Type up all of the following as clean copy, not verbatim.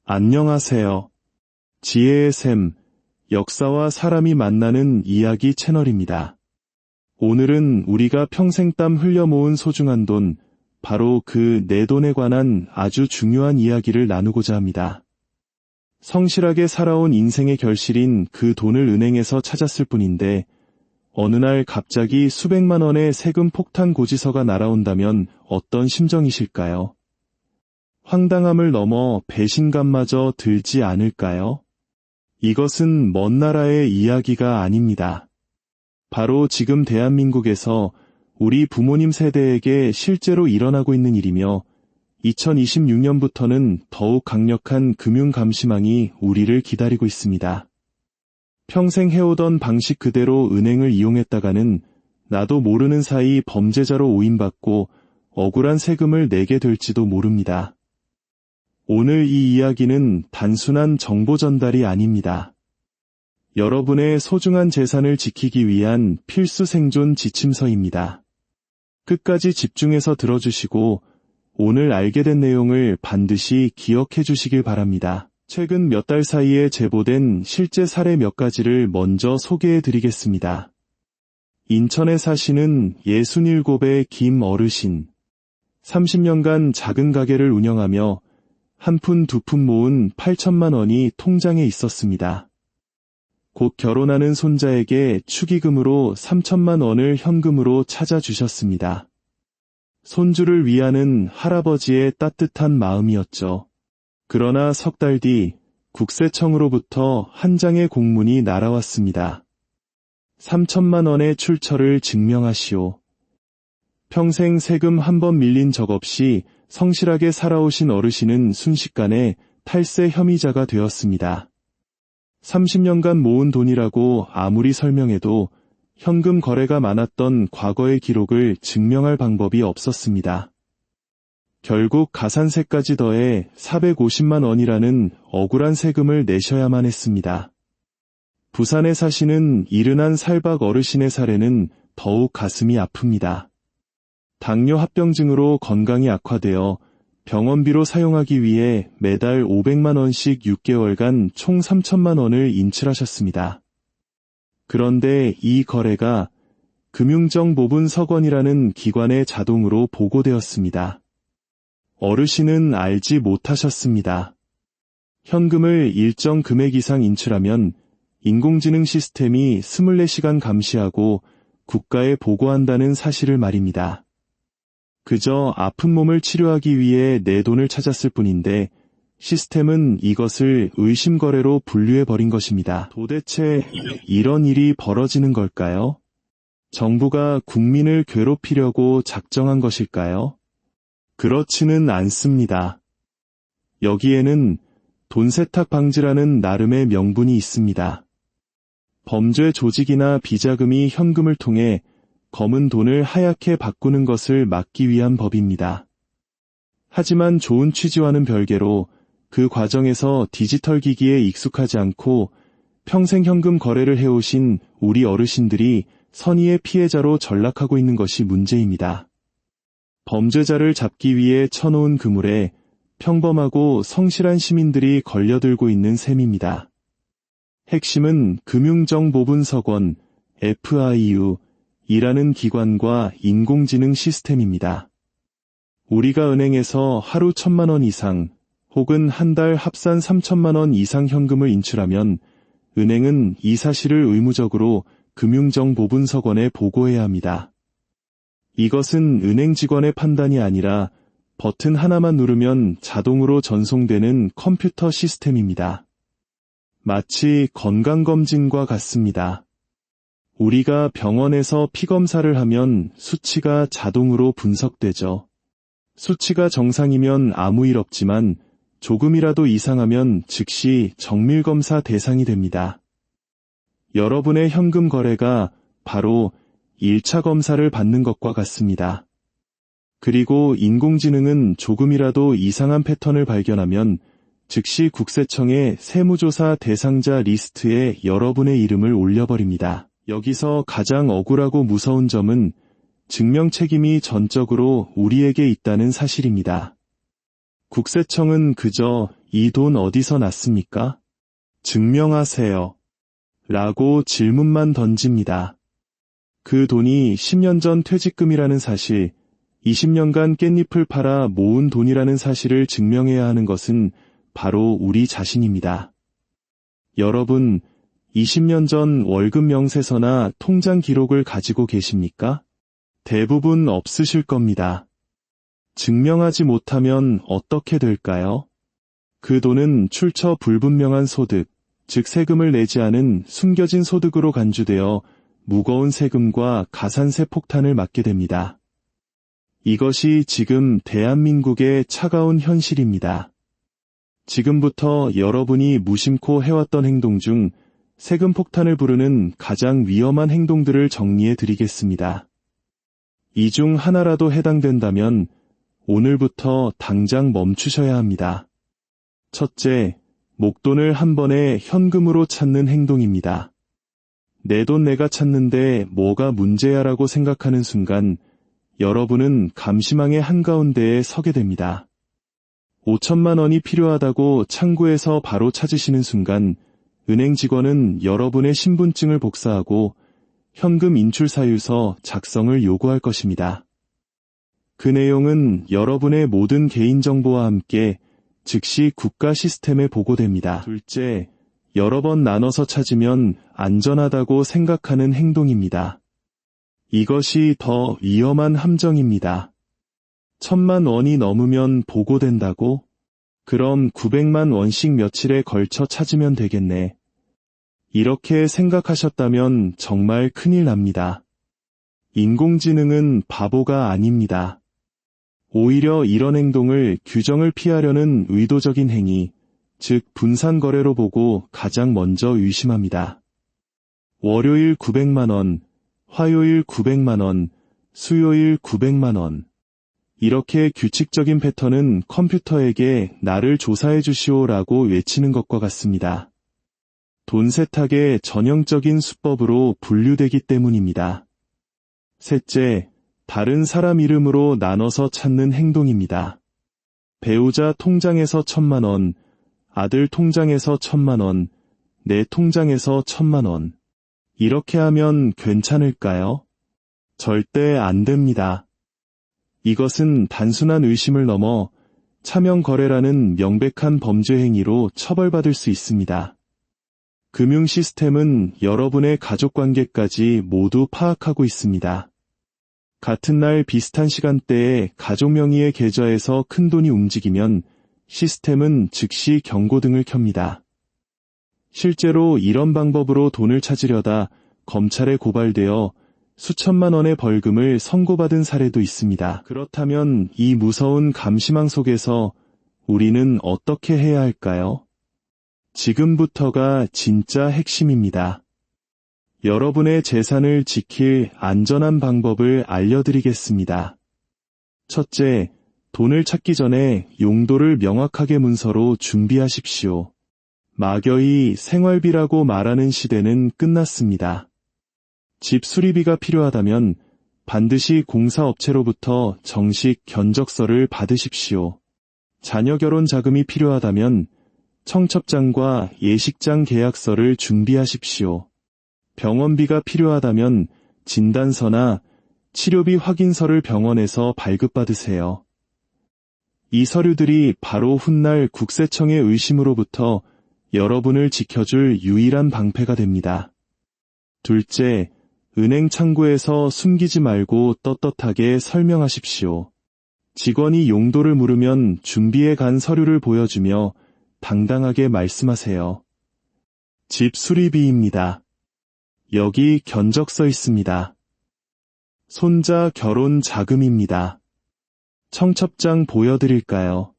안녕하세요. 지혜의 샘, 역사와 사람이 만나는 이야기 채널입니다. 오늘은 우리가 평생 땀 흘려 모은 소중한 돈, 바로 그 내 돈에 관한 아주 중요한 이야기를 나누고자 합니다. 성실하게 살아온 인생의 결실인 그 돈을 은행에서 찾았을 뿐인데 어느 날 갑자기 수백만 원의 세금 폭탄 고지서가 날아온다면 어떤 심정이실까요? 황당함을 넘어 배신감마저 들지 않을까요? 이것은 먼 나라의 이야기가 아닙니다. 바로 지금 대한민국에서 우리 부모님 세대에게 실제로 일어나고 있는 일이며 2026년부터는 더욱 강력한 금융 감시망이 우리를 기다리고 있습니다. 평생 해오던 방식 그대로 은행을 이용했다가는 나도 모르는 사이 범죄자로 오인받고 억울한 세금을 내게 될지도 모릅니다. 오늘 이 이야기는 단순한 정보 전달이 아닙니다. 여러분의 소중한 재산을 지키기 위한 필수 생존 지침서입니다. 끝까지 집중해서 들어주시고 오늘 알게 된 내용을 반드시 기억해 주시길 바랍니다. 최근 몇 달 사이에 제보된 실제 사례 몇 가지를 먼저 소개해 드리겠습니다. 인천에 사시는 67의 김 어르신. 30년간 작은 가게를 운영하며 한 푼 두 푼 모은 8천만 원이 통장에 있었습니다. 곧 결혼하는 손자에게 축의금으로 3천만 원을 현금으로 찾아주셨습니다. 손주를 위하는 할아버지의 따뜻한 마음이었죠. 그러나 석 달 뒤 국세청으로부터 한 장의 공문이 날아왔습니다. 3천만 원의 출처를 증명하시오. 평생 세금 한 번 밀린 적 없이 성실하게 살아오신 어르신은 순식간에 탈세 혐의자가 되었습니다. 30년간 모은 돈이라고 아무리 설명해도 현금 거래가 많았던 과거의 기록을 증명할 방법이 없었습니다. 결국 가산세까지 더해 450만 원이라는 억울한 세금을 내셔야만 했습니다. 부산에 사시는 이른한 살박 어르신의 사례는 더욱 가슴이 아픕니다. 당뇨 합병증으로 건강이 악화되어 병원비로 사용하기 위해 매달 500만 원씩 6개월간 총 3천만 원을 인출하셨습니다. 그런데 이 거래가 금융정보분서관이라는 기관에 자동으로 보고되었습니다. 어르신은 알지 못하셨습니다. 현금을 일정 금액 이상 인출하면 인공지능 시스템이 24시간 감시하고 국가에 보고한다는 사실을 말입니다. 그저 아픈 몸을 치료하기 위해 내 돈을 찾았을 뿐인데 시스템은 이것을 의심거래로 분류해버린 것입니다. 도대체 이런 일이 벌어지는 걸까요? 정부가 국민을 괴롭히려고 작정한 것일까요? 그렇지는 않습니다. 여기에는 돈 세탁 방지라는 나름의 명분이 있습니다. 범죄 조직이나 비자금이 현금을 통해 검은 돈을 하얗게 바꾸는 것을 막기 위한 법입니다. 하지만 좋은 취지와는 별개로 그 과정에서 디지털 기기에 익숙하지 않고 평생 현금 거래를 해오신 우리 어르신들이 선의의 피해자로 전락하고 있는 것이 문제입니다. 범죄자를 잡기 위해 쳐놓은 그물에 평범하고 성실한 시민들이 걸려들고 있는 셈입니다. 핵심은 금융정보분서관 FIU 이라는 기관과 인공지능 시스템입니다. 우리가 은행에서 하루 1,000만 원 이상 혹은 한 달 합산 3천만 원 이상 현금을 인출하면 은행은 이 사실을 의무적으로 금융정보분서관에 보고해야 합니다. 이것은 은행 직원의 판단이 아니라 버튼 하나만 누르면 자동으로 전송되는 컴퓨터 시스템입니다. 마치 건강검진과 같습니다. 우리가 병원에서 피검사를 하면 수치가 자동으로 분석되죠. 수치가 정상이면 아무 일 없지만 조금이라도 이상하면 즉시 정밀검사 대상이 됩니다. 여러분의 현금 거래가 바로 1차 검사를 받는 것과 같습니다. 그리고 인공지능은 조금이라도 이상한 패턴을 발견하면 즉시 국세청의 세무조사 대상자 리스트에 여러분의 이름을 올려버립니다. 여기서 가장 억울하고 무서운 점은 증명 책임이 전적으로 우리에게 있다는 사실입니다. 국세청은 그저 이 돈 어디서 났습니까? 증명하세요. 라고 질문만 던집니다. 그 돈이 10년 전 퇴직금이라는 사실, 20년간 깻잎을 팔아 모은 돈이라는 사실을 증명해야 하는 것은 바로 우리 자신입니다. 여러분, 20년 전 월급 명세서나 통장 기록을 가지고 계십니까? 대부분 없으실 겁니다. 증명하지 못하면 어떻게 될까요? 그 돈은 출처 불분명한 소득, 즉 세금을 내지 않은 숨겨진 소득으로 간주되어 무거운 세금과 가산세 폭탄을 맞게 됩니다. 이것이 지금 대한민국의 차가운 현실입니다. 지금부터 여러분이 무심코 해왔던 행동 중 세금 폭탄을 부르는 가장 위험한 행동들을 정리해 드리겠습니다. 이 중 하나라도 해당된다면 오늘부터 당장 멈추셔야 합니다. 첫째, 목돈을 한 번에 현금으로 찾는 행동입니다. 내 돈 내가 찾는데 뭐가 문제야라고 생각하는 순간 여러분은 감시망의 한가운데에 서게 됩니다. 5천만 원이 필요하다고 창구에서 바로 찾으시는 순간 은행 직원은 여러분의 신분증을 복사하고 현금 인출 사유서 작성을 요구할 것입니다. 그 내용은 여러분의 모든 개인정보와 함께 즉시 국가 시스템에 보고됩니다. 둘째, 여러 번 나눠서 찾으면 안전하다고 생각하는 행동입니다. 이것이 더 위험한 함정입니다. 1,000만 원이 넘으면 보고된다고? 그럼 900만 원씩 며칠에 걸쳐 찾으면 되겠네. 이렇게 생각하셨다면 정말 큰일 납니다. 인공지능은 바보가 아닙니다. 오히려 이런 행동을 규정을 피하려는 의도적인 행위, 즉 분산거래로 보고 가장 먼저 의심합니다. 월요일 900만 원, 화요일 900만 원, 수요일 900만 원. 이렇게 규칙적인 패턴은 컴퓨터에게 나를 조사해 주시오라고 외치는 것과 같습니다. 돈 세탁의 전형적인 수법으로 분류되기 때문입니다. 셋째, 다른 사람 이름으로 나눠서 찾는 행동입니다. 배우자 통장에서 1,000만 원, 아들 통장에서 1,000만 원, 내 통장에서 1,000만 원. 이렇게 하면 괜찮을까요? 절대 안 됩니다. 이것은 단순한 의심을 넘어 차명 거래라는 명백한 범죄 행위로 처벌받을 수 있습니다. 금융 시스템은 여러분의 가족 관계까지 모두 파악하고 있습니다. 같은 날 비슷한 시간대에 가족 명의의 계좌에서 큰돈이 움직이면 시스템은 즉시 경고등을 켭니다. 실제로 이런 방법으로 돈을 찾으려다 검찰에 고발되어 수천만 원의 벌금을 선고받은 사례도 있습니다. 그렇다면 이 무서운 감시망 속에서 우리는 어떻게 해야 할까요? 지금부터가 진짜 핵심입니다. 여러분의 재산을 지킬 안전한 방법을 알려드리겠습니다. 첫째, 돈을 찾기 전에 용도를 명확하게 문서로 준비하십시오. 막연히 생활비라고 말하는 시대는 끝났습니다. 집 수리비가 필요하다면 반드시 공사업체로부터 정식 견적서를 받으십시오. 자녀 결혼 자금이 필요하다면 청첩장과 예식장 계약서를 준비하십시오. 병원비가 필요하다면 진단서나 치료비 확인서를 병원에서 발급받으세요. 이 서류들이 바로 훗날 국세청의 의심으로부터 여러분을 지켜줄 유일한 방패가 됩니다. 둘째, 은행 창구에서 숨기지 말고 떳떳하게 설명하십시오. 직원이 용도를 물으면 준비해 간 서류를 보여주며 당당하게 말씀하세요. 집 수리비입니다. 여기 견적서 있습니다. 손자 결혼 자금입니다. 청첩장 보여드릴까요?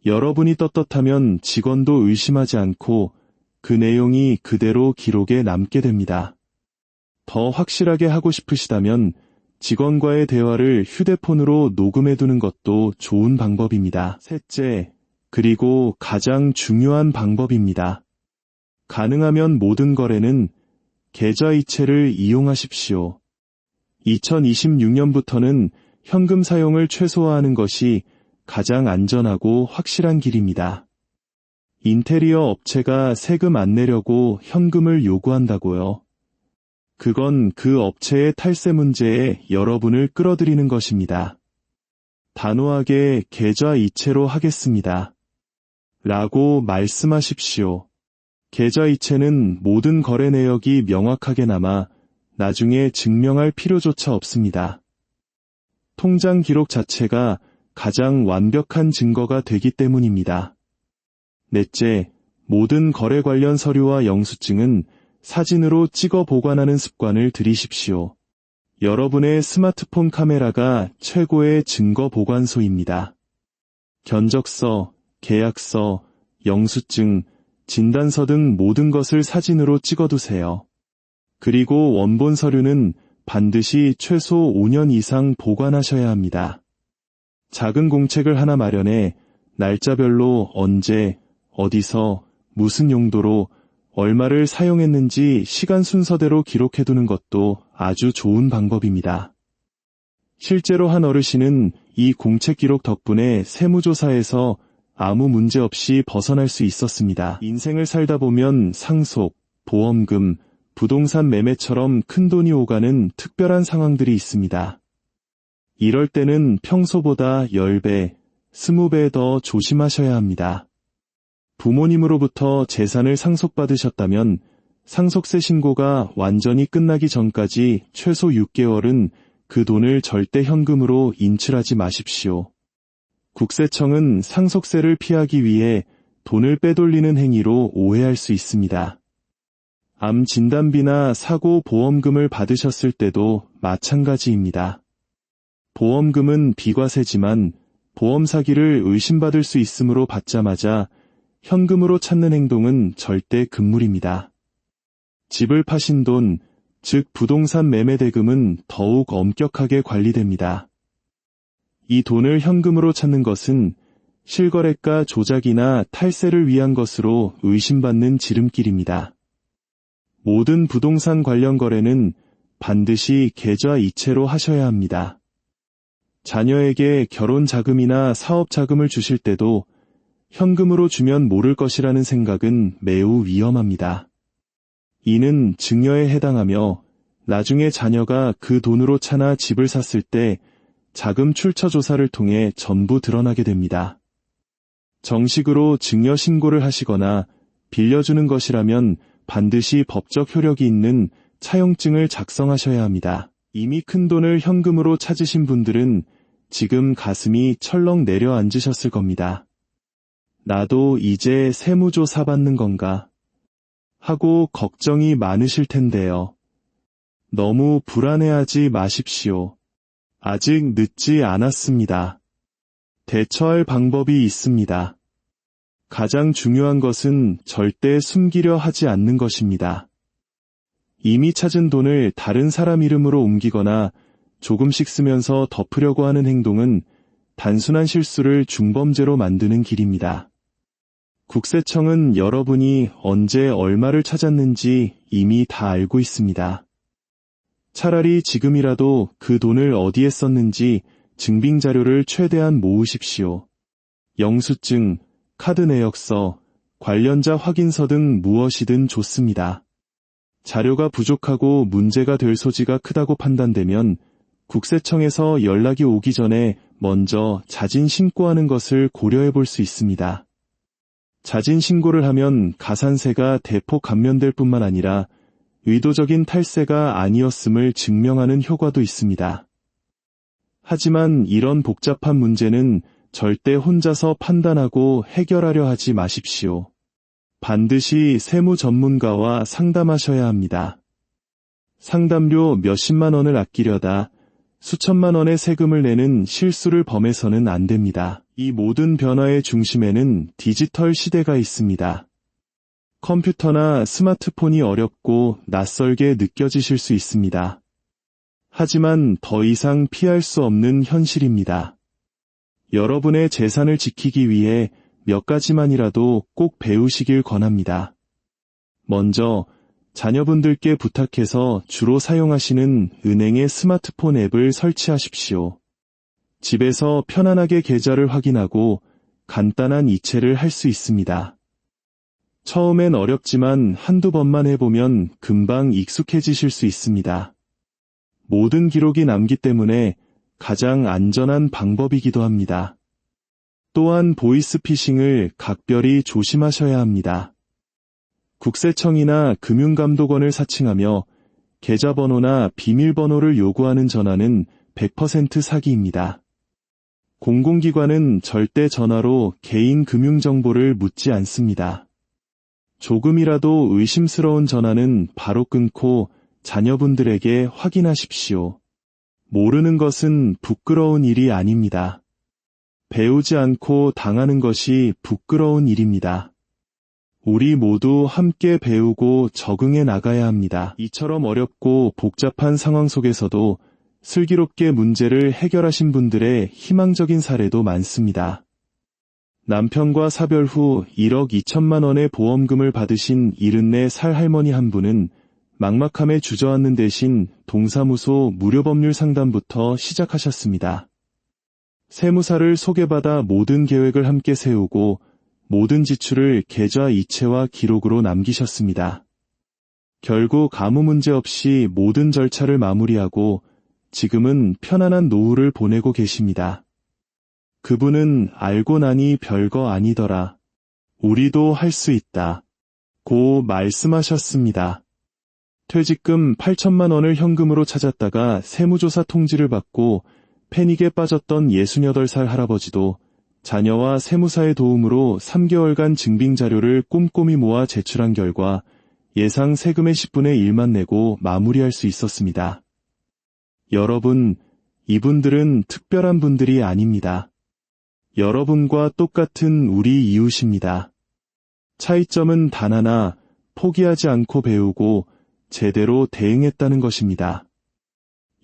여러분이 떳떳하면 직원도 의심하지 않고 그 내용이 그대로 기록에 남게 됩니다. 더 확실하게 하고 싶으시다면 직원과의 대화를 휴대폰으로 녹음해두는 것도 좋은 방법입니다. 셋째, 그리고 가장 중요한 방법입니다. 가능하면 모든 거래는 계좌이체를 이용하십시오. 2026년부터는 현금 사용을 최소화하는 것이 가장 안전하고 확실한 길입니다. 인테리어 업체가 세금 안 내려고 현금을 요구한다고요. 그건 그 업체의 탈세 문제에 여러분을 끌어들이는 것입니다. 단호하게 계좌이체로 하겠습니다. 라고 말씀하십시오. 계좌이체는 모든 거래 내역이 명확하게 남아 나중에 증명할 필요조차 없습니다. 통장 기록 자체가 가장 완벽한 증거가 되기 때문입니다. 넷째, 모든 거래 관련 서류와 영수증은 사진으로 찍어 보관하는 습관을 들이십시오. 여러분의 스마트폰 카메라가 최고의 증거 보관소입니다. 견적서, 계약서, 영수증, 진단서 등 모든 것을 사진으로 찍어두세요. 그리고 원본 서류는 반드시 최소 5년 이상 보관하셔야 합니다. 작은 공책을 하나 마련해 날짜별로 언제, 어디서, 무슨 용도로, 얼마를 사용했는지 시간 순서대로 기록해두는 것도 아주 좋은 방법입니다. 실제로 한 어르신은 이 공책 기록 덕분에 세무조사에서 아무 문제 없이 벗어날 수 있었습니다. 인생을 살다 보면 상속, 보험금, 부동산 매매처럼 큰돈이 오가는 특별한 상황들이 있습니다. 이럴 때는 평소보다 10배, 20배 더 조심하셔야 합니다. 부모님으로부터 재산을 상속받으셨다면 상속세 신고가 완전히 끝나기 전까지 최소 6개월은 그 돈을 절대 현금으로 인출하지 마십시오. 국세청은 상속세를 피하기 위해 돈을 빼돌리는 행위로 오해할 수 있습니다. 암 진단비나 사고 보험금을 받으셨을 때도 마찬가지입니다. 보험금은 비과세지만 보험 사기를 의심받을 수 있으므로 받자마자 현금으로 찾는 행동은 절대 금물입니다. 집을 파신 돈, 즉 부동산 매매 대금은 더욱 엄격하게 관리됩니다. 이 돈을 현금으로 찾는 것은 실거래가 조작이나 탈세를 위한 것으로 의심받는 지름길입니다. 모든 부동산 관련 거래는 반드시 계좌이체로 하셔야 합니다. 자녀에게 결혼 자금이나 사업 자금을 주실 때도 현금으로 주면 모를 것이라는 생각은 매우 위험합니다. 이는 증여에 해당하며 나중에 자녀가 그 돈으로 차나 집을 샀을 때 자금 출처 조사를 통해 전부 드러나게 됩니다. 정식으로 증여 신고를 하시거나 빌려주는 것이라면 반드시 법적 효력이 있는 차용증을 작성하셔야 합니다. 이미 큰 돈을 현금으로 찾으신 분들은 지금 가슴이 철렁 내려앉으셨을 겁니다. 나도 이제 세무조사 받는 건가? 하고 걱정이 많으실 텐데요. 너무 불안해하지 마십시오. 아직 늦지 않았습니다. 대처할 방법이 있습니다. 가장 중요한 것은 절대 숨기려 하지 않는 것입니다. 이미 찾은 돈을 다른 사람 이름으로 옮기거나 조금씩 쓰면서 덮으려고 하는 행동은 단순한 실수를 중범죄로 만드는 길입니다. 국세청은 여러분이 언제 얼마를 찾았는지 이미 다 알고 있습니다. 차라리 지금이라도 그 돈을 어디에 썼는지 증빙 자료를 최대한 모으십시오. 영수증, 카드 내역서, 관련자 확인서 등 무엇이든 좋습니다. 자료가 부족하고 문제가 될 소지가 크다고 판단되면 국세청에서 연락이 오기 전에 먼저 자진 신고하는 것을 고려해 볼 수 있습니다. 자진 신고를 하면 가산세가 대폭 감면될 뿐만 아니라 의도적인 탈세가 아니었음을 증명하는 효과도 있습니다. 하지만 이런 복잡한 문제는 절대 혼자서 판단하고 해결하려 하지 마십시오. 반드시 세무 전문가와 상담하셔야 합니다. 상담료 몇십만 원을 아끼려다 수천만 원의 세금을 내는 실수를 범해서는 안 됩니다. 이 모든 변화의 중심에는 디지털 시대가 있습니다. 컴퓨터나 스마트폰이 어렵고 낯설게 느껴지실 수 있습니다. 하지만 더 이상 피할 수 없는 현실입니다. 여러분의 재산을 지키기 위해 몇 가지만이라도 꼭 배우시길 권합니다. 먼저 자녀분들께 부탁해서 주로 사용하시는 은행의 스마트폰 앱을 설치하십시오. 집에서 편안하게 계좌를 확인하고 간단한 이체를 할 수 있습니다. 처음엔 어렵지만 한두 번만 해보면 금방 익숙해지실 수 있습니다. 모든 기록이 남기 때문에 가장 안전한 방법이기도 합니다. 또한 보이스피싱을 각별히 조심하셔야 합니다. 국세청이나 금융감독원을 사칭하며 계좌번호나 비밀번호를 요구하는 전화는 100% 사기입니다. 공공기관은 절대 전화로 개인 금융정보를 묻지 않습니다. 조금이라도 의심스러운 전화는 바로 끊고 자녀분들에게 확인하십시오. 모르는 것은 부끄러운 일이 아닙니다. 배우지 않고 당하는 것이 부끄러운 일입니다. 우리 모두 함께 배우고 적응해 나가야 합니다. 이처럼 어렵고 복잡한 상황 속에서도 슬기롭게 문제를 해결하신 분들의 희망적인 사례도 많습니다. 남편과 사별 후 1억 2천만 원의 보험금을 받으신 74살 할머니 한 분은 막막함에 주저앉는 대신 동사무소 무료법률 상담부터 시작하셨습니다. 세무사를 소개받아 모든 계획을 함께 세우고 모든 지출을 계좌 이체와 기록으로 남기셨습니다. 결국 아무 문제 없이 모든 절차를 마무리하고 지금은 편안한 노후를 보내고 계십니다. 그분은 알고 나니 별거 아니더라. 우리도 할 수 있다. 고 말씀하셨습니다. 퇴직금 8천만 원을 현금으로 찾았다가 세무조사 통지를 받고 패닉에 빠졌던 68살 할아버지도 자녀와 세무사의 도움으로 3개월간 증빙자료를 꼼꼼히 모아 제출한 결과 예상 세금의 10분의 1만 내고 마무리할 수 있었습니다. 여러분, 이분들은 특별한 분들이 아닙니다. 여러분과 똑같은 우리 이웃입니다. 차이점은 단 하나, 포기하지 않고 배우고 제대로 대응했다는 것입니다.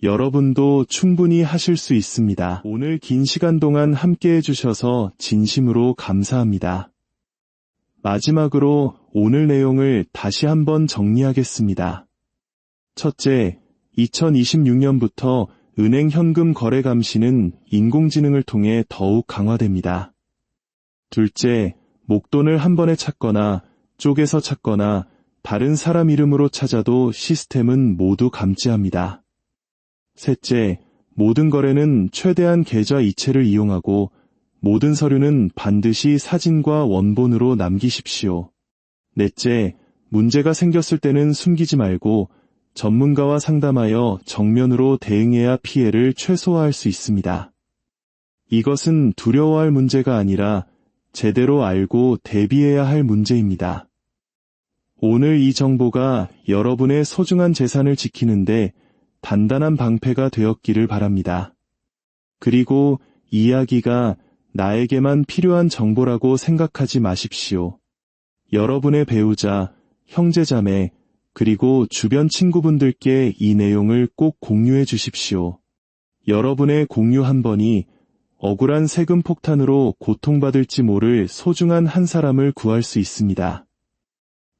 여러분도 충분히 하실 수 있습니다. 오늘 긴 시간 동안 함께 해주셔서 진심으로 감사합니다. 마지막으로 오늘 내용을 다시 한번 정리하겠습니다. 첫째, 2026년부터 은행 현금 거래 감시는 인공지능을 통해 더욱 강화됩니다. 둘째, 목돈을 한 번에 찾거나 쪼개서 찾거나 다른 사람 이름으로 찾아도 시스템은 모두 감지합니다. 셋째, 모든 거래는 최대한 계좌 이체를 이용하고 모든 서류는 반드시 사진과 원본으로 남기십시오. 넷째, 문제가 생겼을 때는 숨기지 말고 전문가와 상담하여 정면으로 대응해야 피해를 최소화할 수 있습니다. 이것은 두려워할 문제가 아니라 제대로 알고 대비해야 할 문제입니다. 오늘 이 정보가 여러분의 소중한 재산을 지키는데 단단한 방패가 되었기를 바랍니다. 그리고 이야기가 나에게만 필요한 정보라고 생각하지 마십시오. 여러분의 배우자, 형제자매, 그리고 주변 친구분들께 이 내용을 꼭 공유해 주십시오. 여러분의 공유 한 번이 억울한 세금 폭탄으로 고통받을지 모를 소중한 한 사람을 구할 수 있습니다.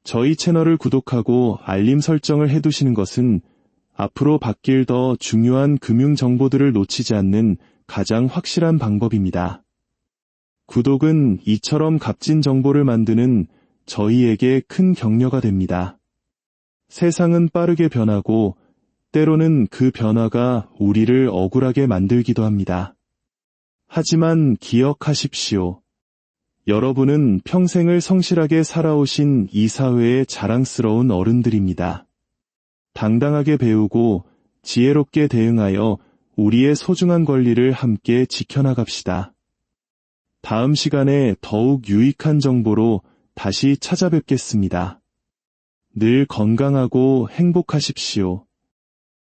저희 채널을 구독하고 알림 설정을 해두시는 것은 앞으로 받길 더 중요한 금융 정보들을 놓치지 않는 가장 확실한 방법입니다. 구독은 이처럼 값진 정보를 만드는 저희에게 큰 격려가 됩니다. 세상은 빠르게 변하고 때로는 그 변화가 우리를 억울하게 만들기도 합니다. 하지만 기억하십시오. 여러분은 평생을 성실하게 살아오신 이 사회의 자랑스러운 어른들입니다. 당당하게 배우고 지혜롭게 대응하여 우리의 소중한 권리를 함께 지켜나갑시다. 다음 시간에 더욱 유익한 정보로 다시 찾아뵙겠습니다. 늘 건강하고 행복하십시오.